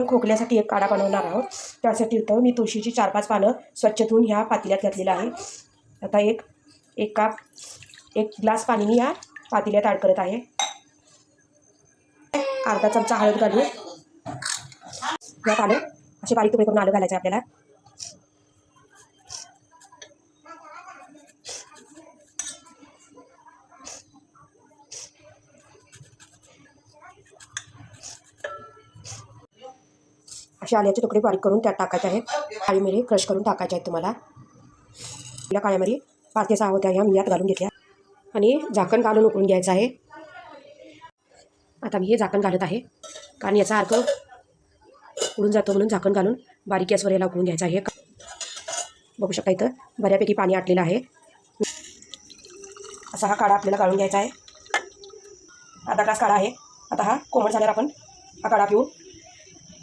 खोकल्यासाठी एक काढा बनवणार आहोत. त्यासाठी इथं मी तुळशीची 4-5 पानं स्वच्छ धुवून ह्या पातेल्यात घातलेलं आहे. आता एक ग्लास पाणी मी या पातेल्यात ॲड करत आहे. अर्धा चमचा हळद घालू. यात आलं असे बारीक तुकडे करून आलं घालायचं आहे आपल्याला. असे आल्याचे तुकडे बारीक करून त्यात टाकायचे आहेत. काळी मिरी क्रश करून टाकायचे आहेत तुम्हाला. आपल्या काळ्या मिरी 5 ते 6 होत्या ह्या मी यात घालून घेतल्या आणि झाकण घालून उकळून घ्यायचं आहे. आता मी हे झाकण घालत आहे कारण याचा अर्क उडून जातो म्हणून झाकण घालून बारीक गॅसवर याला उकळून घ्यायचं आहे. बघू शकता इथं बऱ्यापैकी पाणी आटलेलं आहे. असा हा काढा आपल्याला गाळून घ्यायचा आहे. अर्धा ग्लास काढा आहे. आता हा कोमट झाल्यावर आपण हा काढा पिऊ.